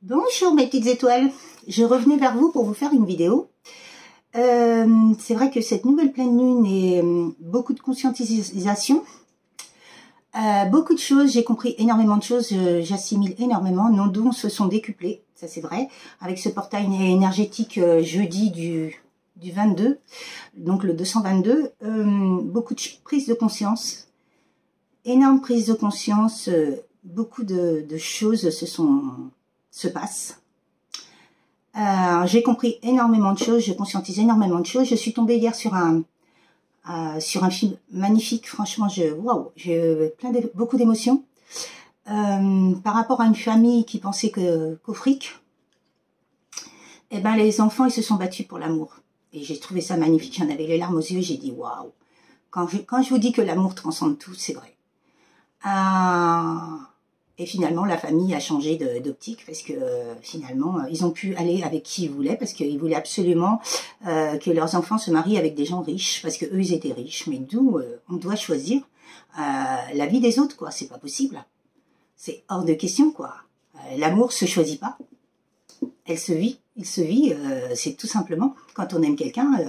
Bonjour mes petites étoiles, je revenais vers vous pour vous faire une vidéo. C'est vrai que cette nouvelle pleine lune et beaucoup de conscientisation, beaucoup de choses, j'ai compris énormément de choses, j'assimile énormément, nos dons se sont décuplés, ça c'est vrai, avec ce portail énergétique jeudi du 22, donc le 222, beaucoup de prises de conscience, énorme prise de conscience, beaucoup de choses se passent. J'ai compris énormément de choses, je conscientise énormément de choses. Je suis tombée hier sur un film magnifique, franchement, waouh, j'ai beaucoup d'émotions. Par rapport à une famille qui pensait qu'au fric, eh ben les enfants ils se sont battus pour l'amour. Et j'ai trouvé ça magnifique, j'en avais les larmes aux yeux, j'ai dit waouh. Quand je vous dis que l'amour transcende tout, c'est vrai. Et finalement, la famille a changé d'optique parce que finalement, ils ont pu aller avec qui ils voulaient parce qu'ils voulaient absolument que leurs enfants se marient avec des gens riches parce que eux ils étaient riches. Mais d'où on doit choisir la vie des autres, quoi. C'est pas possible. C'est hors de question, quoi. L'amour se choisit pas. Elle se vit. Il se vit. C'est tout simplement quand on aime quelqu'un,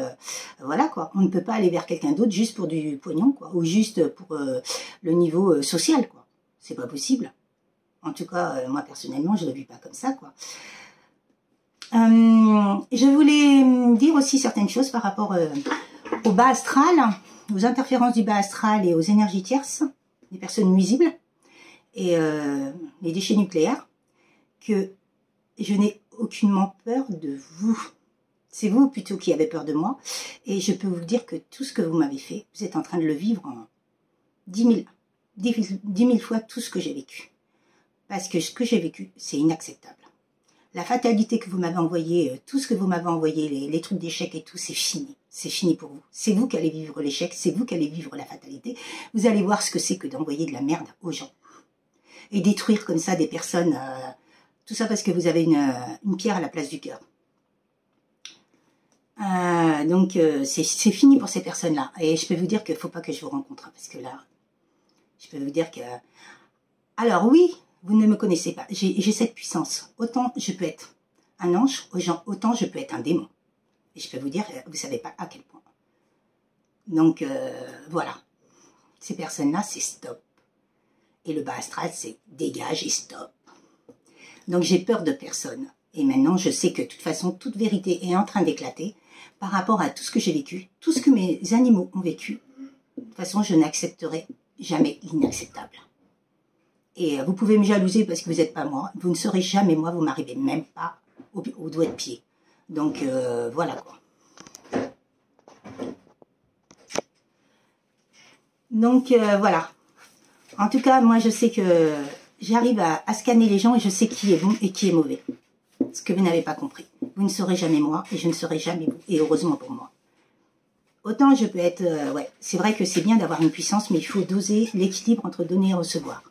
voilà quoi. On ne peut pas aller vers quelqu'un d'autre juste pour du pognon, quoi, ou juste pour le niveau social, quoi. C'est pas possible. En tout cas, moi personnellement, je ne le vis pas comme ça, quoi. Je voulais dire aussi certaines choses par rapport au bas astral, aux interférences du bas astral et aux énergies tierces, des personnes nuisibles et les déchets nucléaires, que je n'ai aucunement peur de vous. C'est vous plutôt qui avez peur de moi. Et je peux vous dire que tout ce que vous m'avez fait, vous êtes en train de le vivre en 10 000 fois tout ce que j'ai vécu. Parce que ce que j'ai vécu, c'est inacceptable. La fatalité que vous m'avez envoyée, tout ce que vous m'avez envoyé, les trucs d'échec et tout, c'est fini. C'est fini pour vous. C'est vous qui allez vivre l'échec, c'est vous qui allez vivre la fatalité. Vous allez voir ce que c'est que d'envoyer de la merde aux gens. Et détruire comme ça des personnes, tout ça parce que vous avez une pierre à la place du cœur. Donc c'est fini pour ces personnes-là. Et je peux vous dire qu'il ne faut pas que je vous rencontre, parce que là, je peux vous dire que... Alors oui, vous ne me connaissez pas, j'ai cette puissance. Autant je peux être un ange, autant je peux être un démon. Et je peux vous dire, vous ne savez pas à quel point. Donc voilà, ces personnes-là, c'est stop. Et le bas astral, c'est dégage et stop. Donc j'ai peur de personne. Et maintenant, je sais que de toute façon, toute vérité est en train d'éclater par rapport à tout ce que j'ai vécu, tout ce que mes animaux ont vécu. De toute façon, je n'accepterai jamais l'inacceptable. Et vous pouvez me jalouser parce que vous n'êtes pas moi. Vous ne serez jamais moi, vous m'arrivez même pas au doigt de pied. Donc voilà quoi. Donc voilà. En tout cas, moi je sais que j'arrive à scanner les gens et je sais qui est bon et qui est mauvais. Ce que vous n'avez pas compris. Vous ne serez jamais moi et je ne serai jamais vous. Et heureusement pour moi. Autant je peux être... ouais, c'est vrai que c'est bien d'avoir une puissance, mais il faut doser l'équilibre entre donner et recevoir.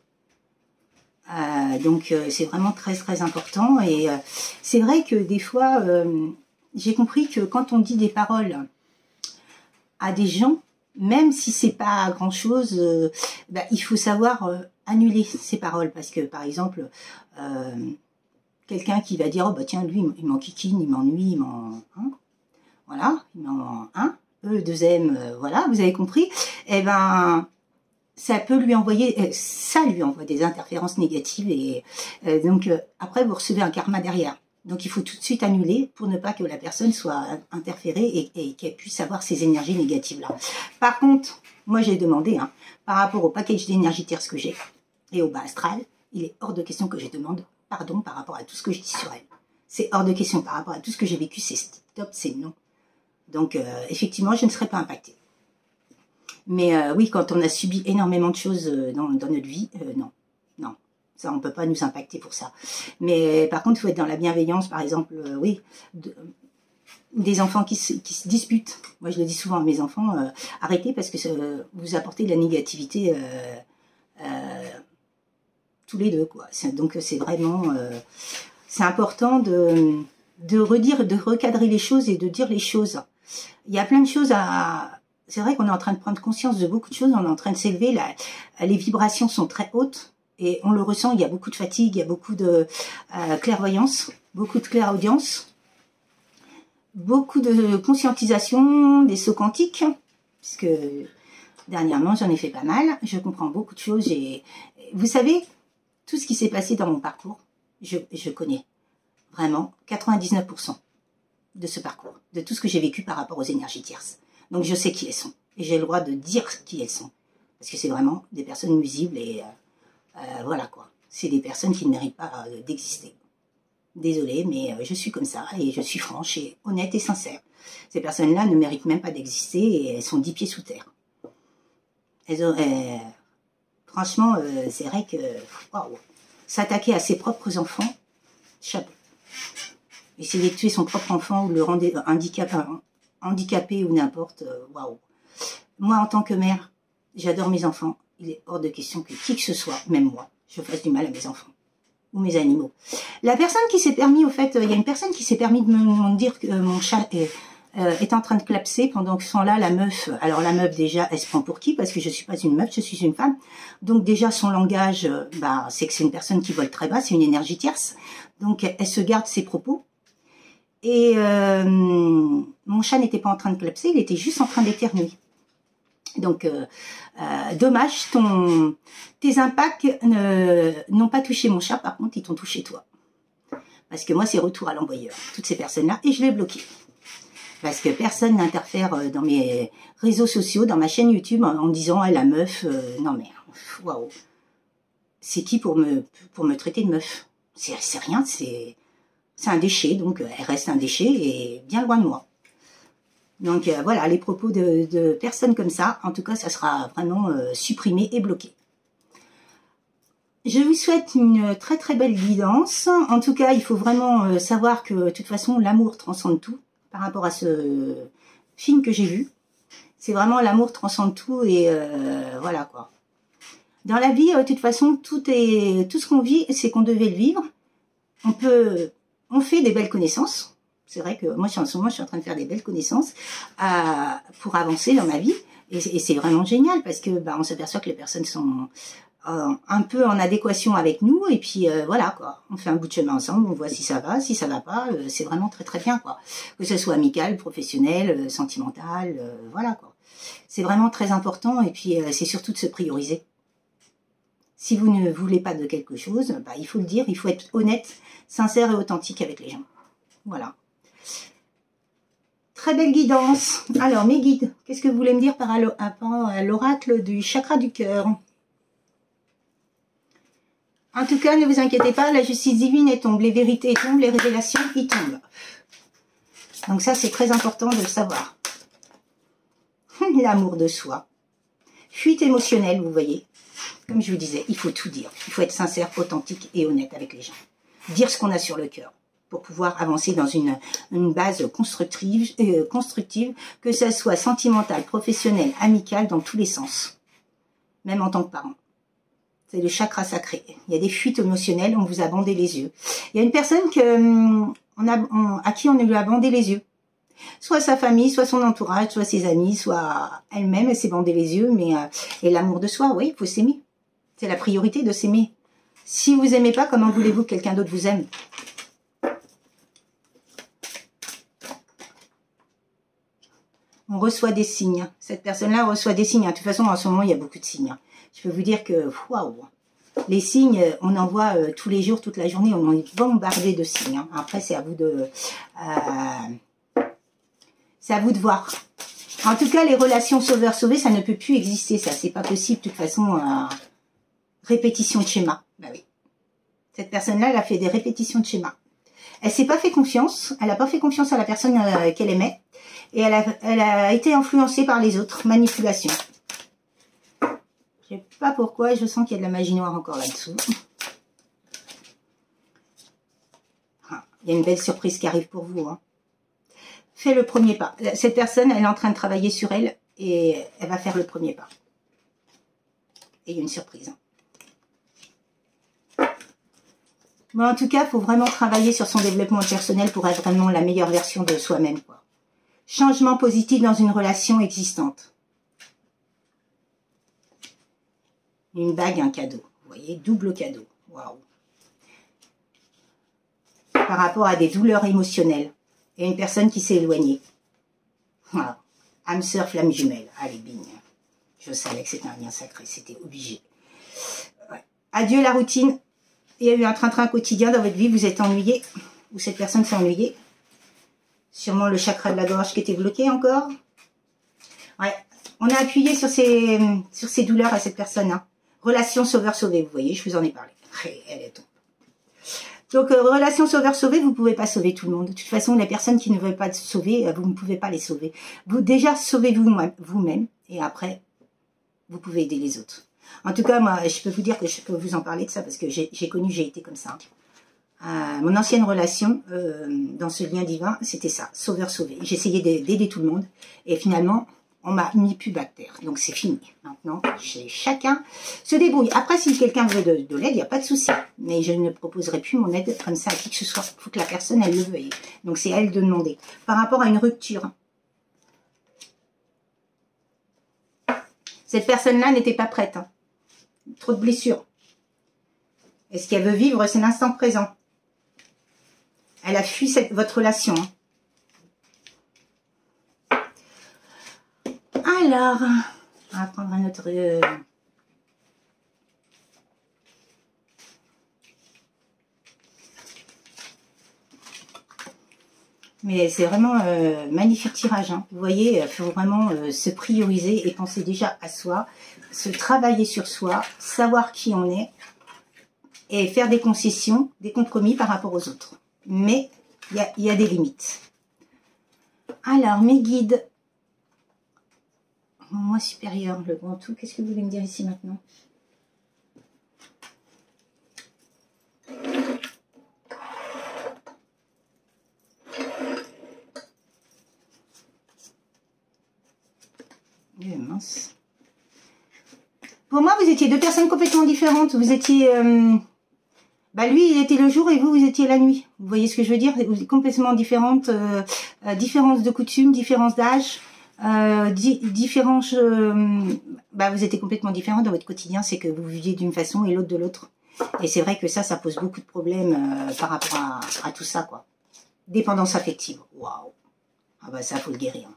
Donc c'est vraiment très important et c'est vrai que des fois j'ai compris que quand on dit des paroles à des gens, même si c'est pas grand chose, bah, il faut savoir annuler ces paroles parce que par exemple quelqu'un qui va dire oh bah tiens lui il m'enquiquine, il m'ennuie, il m'en hein, voilà, il m'en hein, deuxième voilà, vous avez compris, et ben ça peut lui envoyer, ça lui envoie des interférences négatives et donc après vous recevez un karma derrière. Donc il faut tout de suite annuler pour ne pas que la personne soit interférée et qu'elle puisse avoir ces énergies négatives là. Par contre, moi j'ai demandé, hein, par rapport au package d'énergie tierce que j'ai et au bas astral, il est hors de question que je demande pardon par rapport à tout ce que je dis sur elle. C'est hors de question par rapport à tout ce que j'ai vécu, c'est stop, c'est non. Donc effectivement je ne serai pas impactée. Mais oui, quand on a subi énormément de choses dans notre vie, non, ça on peut pas nous impacter pour ça. Mais par contre, il faut être dans la bienveillance, par exemple, oui, des enfants qui se disputent. Moi, je le dis souvent à mes enfants, arrêtez parce que vous apportez de la négativité tous les deux, quoi. Donc c'est vraiment, c'est important de redire, de recadrer les choses et de dire les choses. Il y a plein de choses à... C'est vrai qu'on est en train de prendre conscience de beaucoup de choses, on est en train de s'élever, les vibrations sont très hautes, Et on le ressent, il y a beaucoup de fatigue, il y a beaucoup de clairvoyance, beaucoup de clairaudience, beaucoup de conscientisation des sauts quantiques, puisque dernièrement j'en ai fait pas mal, je comprends beaucoup de choses. Et vous savez, tout ce qui s'est passé dans mon parcours, je connais vraiment 99% de ce parcours, de tout ce que j'ai vécu par rapport aux énergies tierces. Donc je sais qui elles sont, et j'ai le droit de dire qui elles sont, parce que c'est vraiment des personnes nuisibles, et voilà quoi, c'est des personnes qui ne méritent pas d'exister. Désolée, mais je suis comme ça, et je suis franche et honnête et sincère. Ces personnes-là ne méritent même pas d'exister, et elles sont 10 pieds sous terre. Franchement, c'est vrai que waouh, s'attaquer à ses propres enfants, chapeau. Essayer de tuer son propre enfant ou le rendre handicapé ou n'importe, waouh. Moi, en tant que mère, j'adore mes enfants. Il est hors de question que qui que ce soit, même moi, je fasse du mal à mes enfants ou mes animaux. La personne qui s'est permis, au fait, il y a une personne qui s'est permis de me dire que mon chat est en train de clapser pendant que ce temps-là, la meuf, alors la meuf déjà, elle se prend pour qui? Parce que je suis pas une meuf, je suis une femme. Donc déjà, son langage, c'est que c'est une personne qui vole très bas, c'est une énergie tierce. Donc elle se garde ses propos. Et mon chat n'était pas en train de clapser, il était juste en train d'éternuer. Donc, dommage, tes impacts n'ont pas touché mon chat, par contre, ils t'ont touché toi. Parce que moi, c'est retour à l'envoyeur, toutes ces personnes-là, et je l'ai bloqué. Parce que personne n'interfère dans mes réseaux sociaux, dans ma chaîne YouTube, en me disant, ah, la meuf, non mais, waouh. C'est qui pour me traiter de meuf? C'est rien, c'est un déchet, donc elle reste un déchet et bien loin de moi. Donc voilà, les propos de personnes comme ça, en tout cas, ça sera vraiment supprimé et bloqué. Je vous souhaite une très très belle guidance. En tout cas, il faut vraiment savoir que de toute façon, l'amour transcende tout par rapport à ce film que j'ai vu. C'est vraiment l'amour transcende tout et voilà quoi. Dans la vie, de toute façon, tout ce qu'on vit, c'est qu'on devait le vivre. On fait des belles connaissances. C'est vrai que moi, en ce moment, je suis en train de faire des belles connaissances pour avancer dans ma vie. Et c'est vraiment génial parce que on s'aperçoit que les personnes sont un peu en adéquation avec nous. Et puis, voilà, quoi. On fait un bout de chemin ensemble, on voit si ça va pas. C'est vraiment très, très bien, quoi. Que ce soit amical, professionnel, sentimental, voilà, quoi. C'est vraiment très important. Et puis, c'est surtout de se prioriser. Si vous ne voulez pas de quelque chose, il faut le dire, il faut être honnête, sincère et authentique avec les gens. Voilà. Très belle guidance. Alors, mes guides, qu'est-ce que vous voulez me dire par l'oracle du chakra du cœur? En tout cas, ne vous inquiétez pas, la justice divine est tombe, les vérités tombent, les révélations y tombent. Donc ça, c'est très important de le savoir. L'amour de soi. Fuite émotionnelle, vous voyez. Comme je vous disais, il faut tout dire. Il faut être sincère, authentique et honnête avec les gens. Dire ce qu'on a sur le cœur pour pouvoir avancer dans une base constructive, que ça soit sentimentale, professionnelle, amicale, dans tous les sens. Même en tant que parent. C'est le chakra sacré. Il y a des fuites émotionnelles, on vous a bandé les yeux. Il y a une personne à qui on lui a bandé les yeux. Soit sa famille, soit son entourage, soit ses amis, soit elle-même, elle s'est bandé les yeux. Mais et l'amour de soi, oui, il faut s'aimer. C'est la priorité de s'aimer. Si vous aimez pas, comment voulez-vous que quelqu'un d'autre vous aime? On reçoit des signes. Cette personne-là reçoit des signes. De toute façon, en ce moment, il y a beaucoup de signes. Je peux vous dire que, waouh, les signes, on en voit tous les jours, toute la journée, on est bombardé de signes. Après, c'est à vous de voir. En tout cas, les relations sauveur-sauvé, ça ne peut plus exister, ça. C'est pas possible, de toute façon, répétition de schéma. Ben oui. Cette personne-là, elle a fait des répétitions de schéma. Elle s'est pas fait confiance, elle n'a pas fait confiance à la personne qu'elle aimait. Et elle a été influencée par les autres. Manipulation. Je sais pas pourquoi, je sens qu'il y a de la magie noire encore là-dessous. Il y a une belle surprise qui arrive pour vous. Hein. Fais le premier pas. Cette personne, elle est en train de travailler sur elle et elle va faire le premier pas. Et il y a une surprise. Bon, en tout cas, il faut vraiment travailler sur son développement personnel pour être vraiment la meilleure version de soi-même, quoi. Changement positif dans une relation existante. Une bague, un cadeau. Vous voyez, double cadeau. Waouh. Par rapport à des douleurs émotionnelles. Et une personne qui s'est éloignée. Voilà. Âme sœur, flamme jumelle. Allez, bing. Je savais que c'était un lien sacré, c'était obligé. Ouais. Adieu la routine. Il y a eu un train-train quotidien dans votre vie, vous êtes ennuyé. Ou cette personne s'est ennuyée. Sûrement le chakra de la gorge qui était bloqué encore. Ouais. On a appuyé sur ces douleurs à cette personne. Hein. Relation sauveur-sauvé, vous voyez, je vous en ai parlé. Elle est tombée. Donc, relation sauveur-sauvé, vous ne pouvez pas sauver tout le monde. De toute façon, les personnes qui ne veulent pas se sauver, vous ne pouvez pas les sauver. Vous, déjà, sauvez-vous vous-même. Et après, vous pouvez aider les autres. En tout cas, moi, je peux vous dire que je peux vous en parler de ça parce que j'ai été comme ça. Mon ancienne relation, dans ce lien divin, c'était ça, sauveur-sauvé. J'essayais d'aider tout le monde. Et finalement, on m'a mis plus bactère. Donc, c'est fini. Maintenant, chacun se débrouille. Après, si quelqu'un veut de l'aide, il n'y a pas de souci. Mais je ne proposerai plus mon aide comme ça à qui que ce soit. Il faut que la personne, elle le veuille. Donc, c'est à elle de demander. Par rapport à une rupture, cette personne-là n'était pas prête. Hein. Trop de blessures. Et ce qu'elle veut vivre, c'est l'instant présent. Elle a fui votre relation. Hein. Alors, on va prendre un autre... Mais c'est vraiment magnifique tirage. Hein. Vous voyez, il faut vraiment se prioriser et penser déjà à soi, se travailler sur soi, savoir qui on est et faire des concessions, des compromis par rapport aux autres. Mais il y a des limites. Alors, mes guides, mon moi supérieur, le grand tout, qu'est-ce que vous voulez me dire ici maintenant ? Mince. Pour moi, vous étiez deux personnes complètement différentes. Vous étiez... bah lui, il était le jour et vous, vous étiez la nuit. Vous voyez ce que je veux dire? Vous êtes complètement différentes. Différence de coutumes, différence d'âge, différence... bah, vous étiez complètement différentes dans votre quotidien. C'est que vous viviez d'une façon et l'autre de l'autre. Et c'est vrai que ça pose beaucoup de problèmes par rapport à tout ça, quoi. Dépendance affective. Waouh. Ah bah ça, faut le guérir.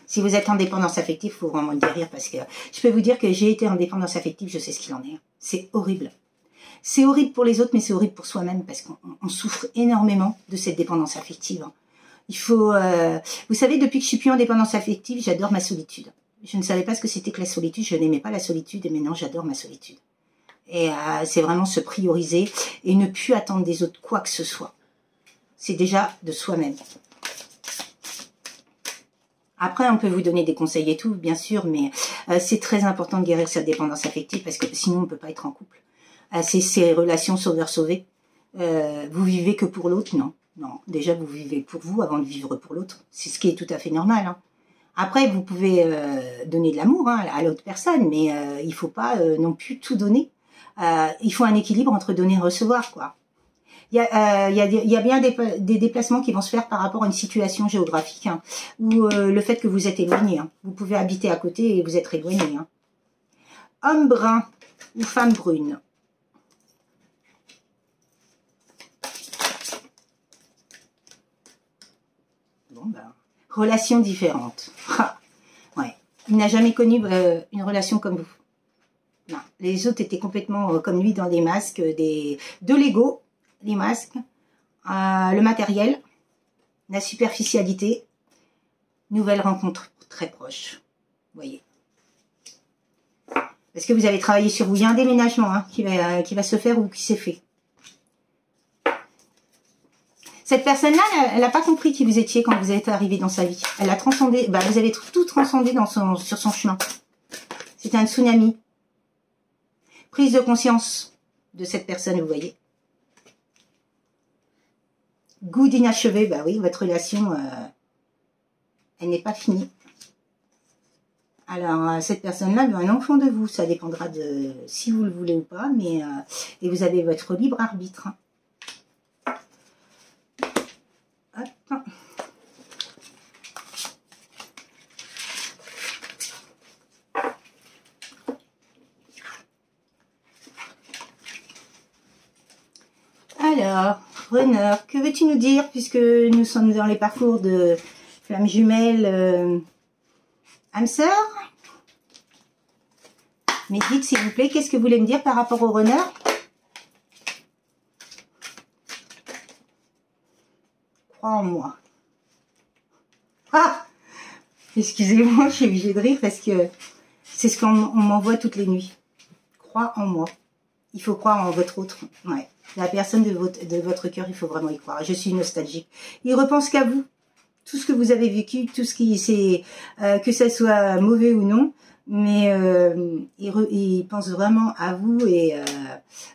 Si vous êtes en dépendance affective, il faut vraiment le guérir parce que je peux vous dire que j'ai été en dépendance affective, je sais ce qu'il en est. C'est horrible. C'est horrible pour les autres, mais c'est horrible pour soi-même parce qu'on souffre énormément de cette dépendance affective. Il faut... vous savez, depuis que je suis plus en dépendance affective, j'adore ma solitude. Je ne savais pas ce que c'était que la solitude, je n'aimais pas la solitude et maintenant j'adore ma solitude. Et c'est vraiment se prioriser et ne plus attendre des autres quoi que ce soit. C'est déjà de soi-même. Après, on peut vous donner des conseils et tout, bien sûr, mais c'est très important de guérir cette dépendance affective parce que sinon, on ne peut pas être en couple. C'est ces relations sauveur-sauvé. Vous vivez que pour l'autre, non. Non, déjà, vous vivez pour vous avant de vivre pour l'autre. C'est ce qui est tout à fait normal. Hein. Après, vous pouvez donner de l'amour hein, à l'autre personne, mais il ne faut pas non plus tout donner. Il faut un équilibre entre donner et recevoir, quoi. Il y a bien des déplacements qui vont se faire par rapport à une situation géographique hein, ou le fait que vous êtes éloigné. Hein. Vous pouvez habiter à côté et vous être éloigné. Hein. Homme brun ou femme brune. Bon ben, relation différente. Ouais. Il n'a jamais connu une relation comme vous. Non. Les autres étaient complètement comme lui dans des masques, de l'ego. Les masques, le matériel, la superficialité, nouvelle rencontre très proche, vous voyez. Parce que vous avez travaillé sur vous, il y a un déménagement hein, qui va se faire ou qui s'est fait. Cette personne-là, elle n'a pas compris qui vous étiez quand vous êtes arrivé dans sa vie. Elle a transcendé, bah, vous avez tout transcendé sur son chemin. C'était un tsunami. Prise de conscience de cette personne, vous voyez. Goût d'inachevé, bah oui, votre relation, elle n'est pas finie. Alors, cette personne-là veut un enfant de vous, ça dépendra de si vous le voulez ou pas, mais et vous avez votre libre arbitre. Hop. Alors, Runner, que veux-tu nous dire puisque nous sommes dans les parcours de flammes jumelles âme sœur? Mais dites s'il vous plaît, qu'est-ce que vous voulez me dire par rapport au Runner? Crois en moi. Ah! Excusez-moi, je suis obligée de rire parce que c'est ce qu'on m'envoie toutes les nuits. Crois en moi. Il faut croire en votre autre. Ouais. La personne de votre cœur, il faut vraiment y croire. Je suis nostalgique. Il repense qu'à vous. Tout ce que vous avez vécu, tout ce qui c'est, que ça soit mauvais ou non, mais il pense vraiment à vous et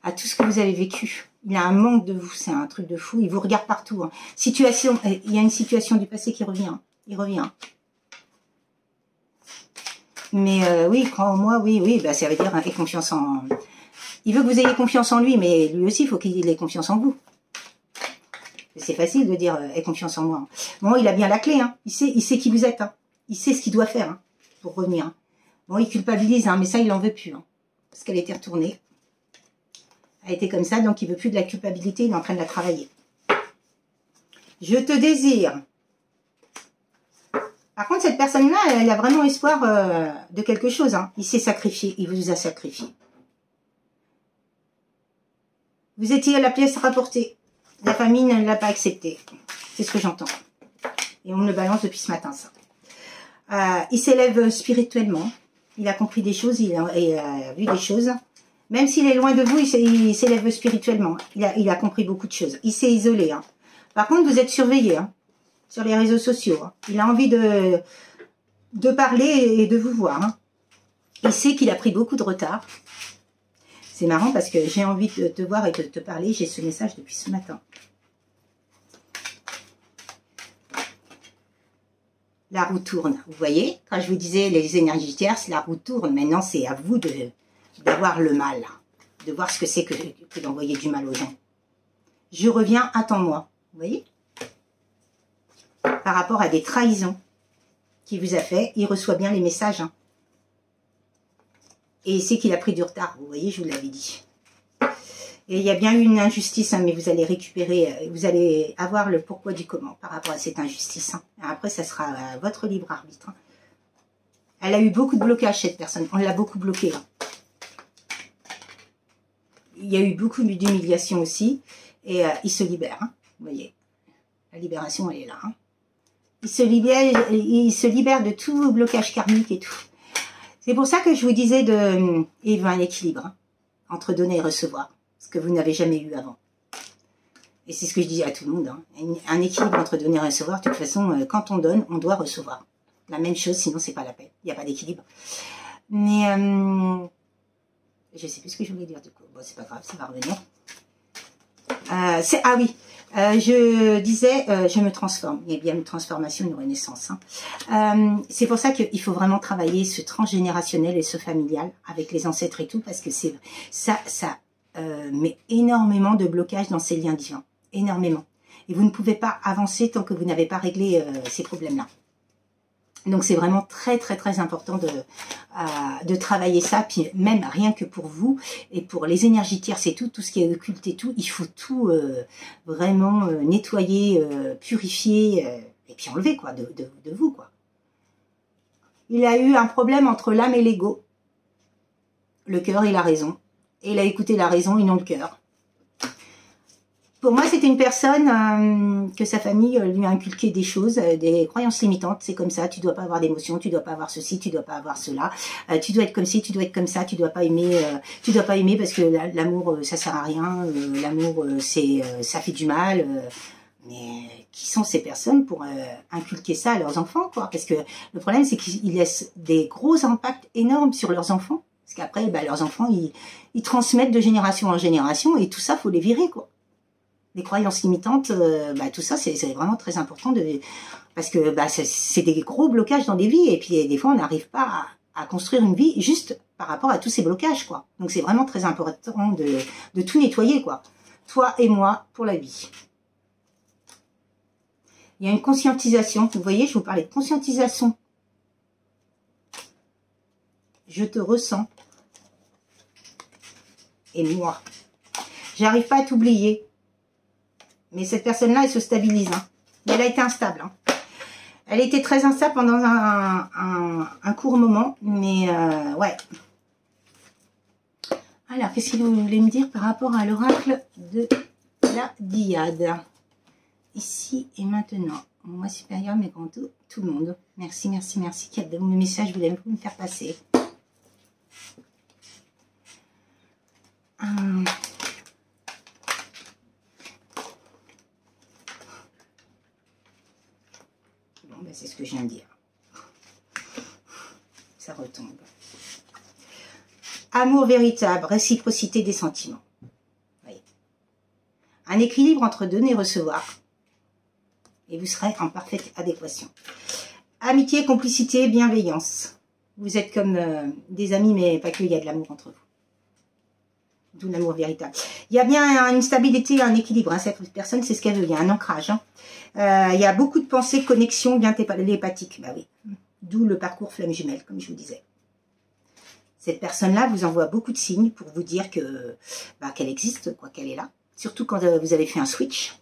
à tout ce que vous avez vécu. Il a un manque de vous, c'est un truc de fou. Il vous regarde partout. Hein. Situation, il y a une situation du passé qui revient. Il revient. Mais oui, crois en moi, oui, bah, ça veut dire aie confiance en... Il veut que vous ayez confiance en lui, mais lui aussi, il faut qu'il ait confiance en vous. C'est facile de dire aie confiance en moi. Bon, il a bien la clé, hein. Il sait qui vous êtes. Hein. Il sait ce qu'il doit faire hein, pour revenir. Hein. Bon, il culpabilise, hein, mais ça, il n'en veut plus. Hein, parce qu'elle était retournée. Elle était comme ça, donc il veut plus de la culpabilité, il est en train de la travailler. Je te désire. Par contre, cette personne-là, elle a vraiment espoir de quelque chose. Hein. Il s'est sacrifié, il vous a sacrifié. Vous étiez à la pièce rapportée. La famille ne l'a pas accepté. C'est ce que j'entends. Et on me le balance depuis ce matin, ça. Il s'élève spirituellement. Il a compris des choses, il a vu des choses. Même s'il est loin de vous, il s'élève spirituellement. Il a compris beaucoup de choses. Il s'est isolé. Hein. Par contre, vous êtes surveillé. Hein. Sur les réseaux sociaux. Hein. Il a envie de parler et de vous voir. Hein. Il sait qu'il a pris beaucoup de retard. C'est marrant parce que j'ai envie de te voir et de te parler. J'ai ce message depuis ce matin. La roue tourne. Vous voyez, quand je vous disais les énergies tierces, la roue tourne. Maintenant, c'est à vous d'avoir le mal. De voir ce que c'est que d'envoyer du mal aux gens. Je reviens, attends-moi. Vous voyez ? Par rapport à des trahisons qu'il vous a fait, il reçoit bien les messages. Hein. Et il sait qu'il a pris du retard, vous voyez, je vous l'avais dit. Et il y a bien eu une injustice, hein, mais vous allez récupérer, vous allez avoir le pourquoi du comment par rapport à cette injustice. Hein. Après, ça sera votre libre arbitre. Hein. Elle a eu beaucoup de blocages, cette personne. On l'a beaucoup bloquée. Hein. Il y a eu beaucoup d'humiliation aussi. Et il se libère, hein, vous voyez. La libération, elle est là. Hein. Il se libère de tout blocage karmique et tout. C'est pour ça que je vous disais il veut un équilibre hein, entre donner et recevoir, ce que vous n'avez jamais eu avant. Et c'est ce que je dis à tout le monde. Hein, un équilibre entre donner et recevoir. De toute façon, quand on donne, on doit recevoir. La même chose, sinon c'est pas la peine. Il n'y a pas d'équilibre. Mais je sais plus ce que je voulais dire du coup. Bon, c'est pas grave, ça va revenir. Ah oui. Je disais, je me transforme. Il y a bien une transformation, une renaissance. Hein. C'est pour ça qu'il faut vraiment travailler ce transgénérationnel et ce familial avec les ancêtres et tout, parce que ça met énormément de blocage dans ces liens divins. Énormément. Et vous ne pouvez pas avancer tant que vous n'avez pas réglé ces problèmes-là. Donc c'est vraiment très très très important de travailler ça, puis même rien que pour vous et pour les énergies tierces et tout ce qui est occulte et tout, il faut tout vraiment nettoyer, purifier et puis enlever quoi de vous quoi. Il a eu un problème entre l'âme et l'ego, le cœur et la raison, et il a écouté la raison et non le cœur. Pour moi, c'était une personne que sa famille lui a inculqué des choses, des croyances limitantes. C'est comme ça, tu dois pas avoir d'émotions, tu dois pas avoir ceci, tu dois pas avoir cela. Tu dois être comme ci, tu dois être comme ça, tu dois pas aimer parce que l'amour ça sert à rien. L'amour ça fait du mal. Mais qui sont ces personnes pour inculquer ça à leurs enfants quoi? Parce que le problème c'est qu'ils laissent des gros impacts énormes sur leurs enfants. Parce qu'après, leurs enfants ils transmettent de génération en génération et tout ça faut les virer quoi. Les croyances limitantes, tout ça, c'est vraiment très important parce que c'est des gros blocages dans des vies et puis des fois, on n'arrive pas à construire une vie juste par rapport à tous ces blocages, quoi. Donc, c'est vraiment très important de tout nettoyer, quoi. Toi et moi pour la vie. Il y a une conscientisation. Vous voyez, je vous parlais de conscientisation. Je te ressens. Et moi. J'arrive pas à t'oublier. Mais cette personne-là, elle se stabilise. Hein. Mais elle a été instable. Hein. Elle était très instable pendant un court moment. Mais ouais. Alors, qu'est-ce que vous voulez me dire par rapport à l'oracle de la Diade? Ici et maintenant. Moi supérieur, mes grands tout le monde. Merci, merci, merci. Quel de mes messages voulez-vous me faire passer? Bon, ben, c'est ce que je viens de dire. Ça retombe. Amour véritable, réciprocité des sentiments. Voyez. Un équilibre entre donner et recevoir. Et vous serez en parfaite adéquation. Amitié, complicité, bienveillance. Vous êtes comme des amis, mais pas que, il y a de l'amour entre vous. D'où l'amour véritable. Il y a bien une stabilité, un équilibre. Hein. Cette personne, c'est ce qu'elle veut. Il y a un ancrage. Hein. Il y a beaucoup de pensées, connexions bien télépathiques. Bah oui. D'où le parcours flamme jumelle, comme je vous disais. Cette personne-là vous envoie beaucoup de signes pour vous dire que bah, qu'elle existe, quoi, qu'elle est là. Surtout quand vous avez fait un switch.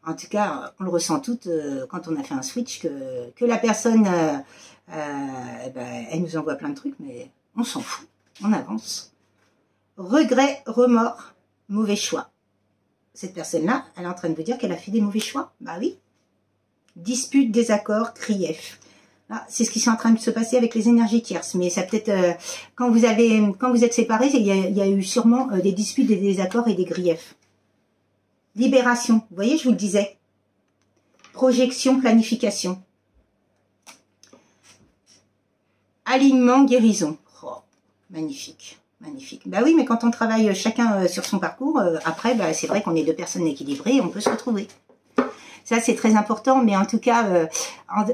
En tout cas, on le ressent toutes quand on a fait un switch, que la personne, ben, elle nous envoie plein de trucs, mais on s'en fout, on avance. Regret, remords, mauvais choix. Cette personne-là, elle est en train de vous dire qu'elle a fait des mauvais choix. Bah oui. Dispute, désaccord, grief. C'est ce qui est en train de se passer avec les énergies tierces. Mais ça peut-être, quand vous êtes séparés, il y a eu sûrement des disputes, des désaccords et des griefs. Libération, vous voyez, je vous le disais. Projection, planification. Alignement, guérison. Oh, magnifique, magnifique. Bah oui, mais quand on travaille chacun sur son parcours, après, bah, c'est vrai qu'on est deux personnes équilibrées et on peut se retrouver. Ça, c'est très important, mais en tout cas,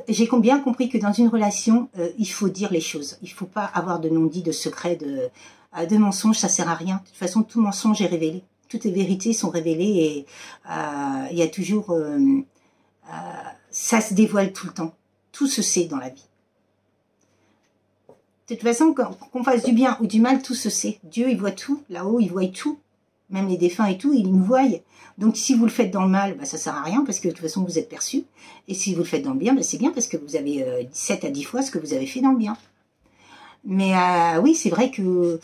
j'ai bien compris que dans une relation, il faut dire les choses. Il ne faut pas avoir de non-dit, de secrets, de mensonges, ça ne sert à rien. De toute façon, tout mensonge est révélé. Toutes les vérités sont révélées et il y a toujours... ça se dévoile tout le temps. Tout se sait dans la vie. De toute façon, qu'on fasse du bien ou du mal, tout se sait. Dieu, il voit tout. Là-haut, il voit tout. Même les défunts et tout, il nous voit. Donc, si vous le faites dans le mal, bah, ça ne sert à rien parce que de toute façon, vous êtes perçu. Et si vous le faites dans le bien, bah, c'est bien parce que vous avez 7 à 10 fois ce que vous avez fait dans le bien. Mais oui, c'est vrai que...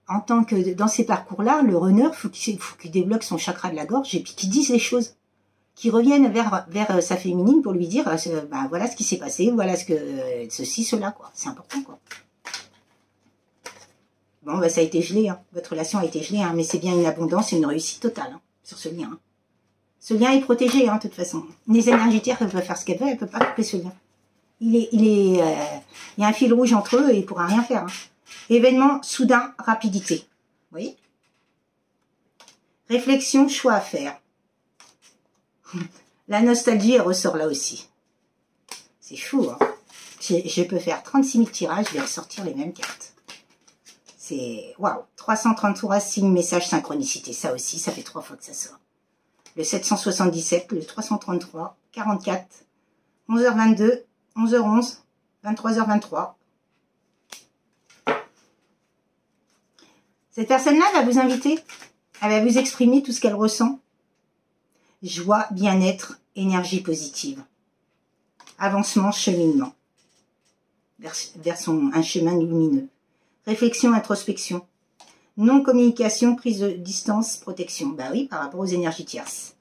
En tant que dans ces parcours-là, le runner, faut qu'il débloque son chakra de la gorge et puis qu'il dise les choses, qu'il revienne vers sa féminine pour lui dire, bah, voilà ce qui s'est passé, voilà ceci, cela, quoi. C'est important, quoi. Bon, bah, ça a été gelé, hein. Votre relation a été gelée, hein, mais c'est bien une abondance et une réussite totale hein, sur ce lien. Hein. Ce lien est protégé, hein, de toute façon. Les énergétières, elles peuvent faire ce qu'elles veulent, elles ne peuvent pas couper ce lien. Il y a un fil rouge entre eux et il ne pourra rien faire. Hein. Événement, soudain, rapidité. Vous voyez? Réflexion, choix à faire. La nostalgie, elle ressort là aussi. C'est fou, hein? Je peux faire 36 000 tirages, je vais ressortir les mêmes cartes. C'est... Waouh! 333 signes, message, synchronicité. Ça aussi, ça fait 3 fois que ça sort. Le 777, le 333, 44, 11h22, 11h11, 23h23. Cette personne-là va vous inviter, elle va vous exprimer tout ce qu'elle ressent. Joie, bien-être, énergie positive. Avancement, cheminement. Vers un chemin lumineux. Réflexion, introspection. Non-communication, prise de distance, protection. Bah oui, par rapport aux énergies tierces.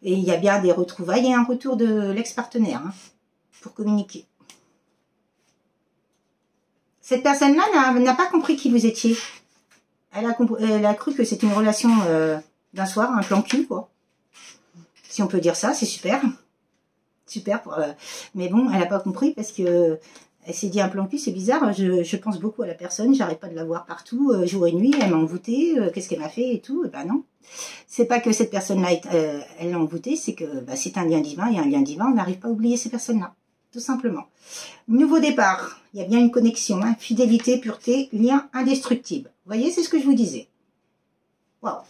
Et il y a bien des retrouvailles et un retour de l'ex-partenaire hein, pour communiquer. Cette personne-là n'a pas compris qui vous étiez. Elle a cru que c'était une relation d'un soir, un plan cul, quoi. Si on peut dire ça, c'est super. Super. Mais bon, elle n'a pas compris parce que elle s'est dit un plan cul, c'est bizarre. Je pense beaucoup à la personne, j'arrête pas de la voir partout, jour et nuit. Elle m'a envoûtée, qu'est-ce qu'elle m'a fait et tout. Et ben non. C'est pas que cette personne-là, elle l'a envoûtée, c'est que bah, c'est un lien divin. Il y a un lien divin, on n'arrive pas à oublier ces personnes-là. Tout simplement. Nouveau départ. Il y a bien une connexion. Hein. Fidélité, pureté, lien indestructible. Vous voyez, c'est ce que je vous disais. Waouh.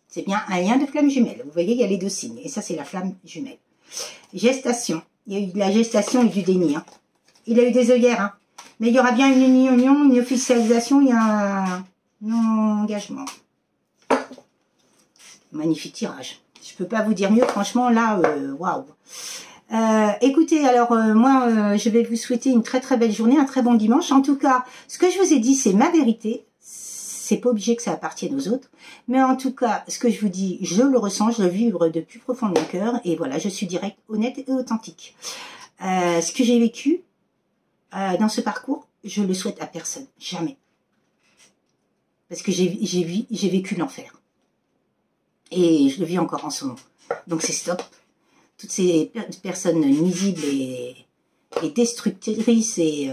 C'est bien un lien de flamme jumelle. Vous voyez, il y a les deux signes. Et ça, c'est la flamme jumelle. Gestation. Il y a eu de la gestation et du déni. Hein. Il a eu des œillères. Hein. Mais il y aura bien une union, une officialisation, il y a un engagement. Magnifique tirage. Je peux pas vous dire mieux, franchement, là, waouh. Écoutez, alors moi, je vais vous souhaiter une très très belle journée, un très bon dimanche. En tout cas, ce que je vous ai dit, c'est ma vérité. C'est pas obligé que ça appartienne aux autres. Mais en tout cas, ce que je vous dis, je le ressens, je le vibre de plus profond de mon cœur. Et voilà, je suis directe, honnête et authentique. Ce que j'ai vécu dans ce parcours, je le souhaite à personne. Jamais. Parce que j'ai vécu l'enfer. Et je le vis encore en ce moment. Donc c'est stop. Toutes ces personnes nuisibles et destructrices et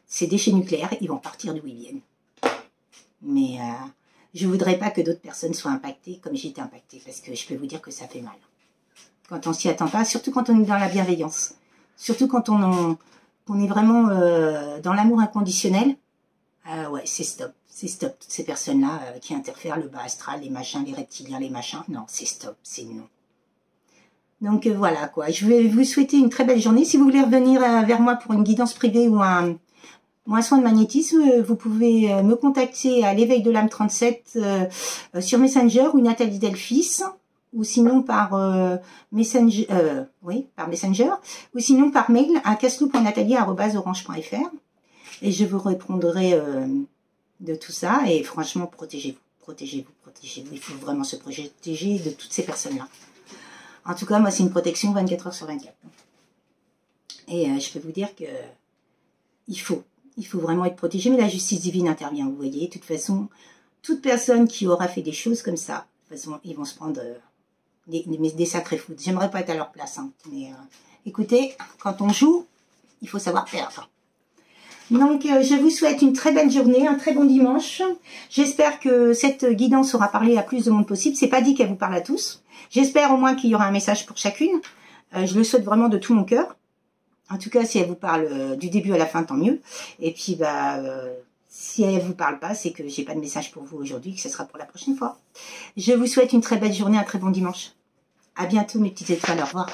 ces déchets nucléaires, ils vont partir d'où ils viennent. Mais je ne voudrais pas que d'autres personnes soient impactées comme j'ai été impactée. Parce que je peux vous dire que ça fait mal. Quand on s'y attend pas, surtout quand on est dans la bienveillance. Surtout quand on est vraiment dans l'amour inconditionnel. Ouais, c'est stop. C'est stop. Toutes ces personnes-là qui interfèrent, le bas astral, les machins, les reptiliens, les machins. Non, c'est stop, c'est non. Donc voilà quoi. Je vais vous souhaiter une très belle journée. Si vous voulez revenir vers moi pour une guidance privée ou un soin de magnétisme, vous pouvez me contacter à l'éveil de l'âme 37 sur Messenger ou Nathalie Delphis, ou sinon par Messenger, ou sinon par mail à castelou.nathalie@orange.fr. Et je vous répondrai de tout ça. Et franchement, protégez-vous, protégez-vous, protégez-vous. Il faut vraiment se protéger de toutes ces personnes-là. En tout cas, moi, c'est une protection 24 heures sur 24. Et je peux vous dire que il faut vraiment être protégé. Mais la justice divine intervient, vous voyez. De toute façon, toute personne qui aura fait des choses comme ça, de toute façon, ils vont se prendre des sacrés foudres. J'aimerais pas être à leur place. Hein. Mais écoutez, quand on joue, il faut savoir perdre. Donc, je vous souhaite une très belle journée, un très bon dimanche. J'espère que cette guidance aura parlé à plus de monde possible. C'est pas dit qu'elle vous parle à tous. J'espère au moins qu'il y aura un message pour chacune. Je le souhaite vraiment de tout mon cœur. En tout cas, si elle vous parle du début à la fin, tant mieux. Et puis, si elle vous parle pas, c'est que j'ai pas de message pour vous aujourd'hui, que ce sera pour la prochaine fois. Je vous souhaite une très belle journée, un très bon dimanche. À bientôt, mes petites étoiles. Au revoir.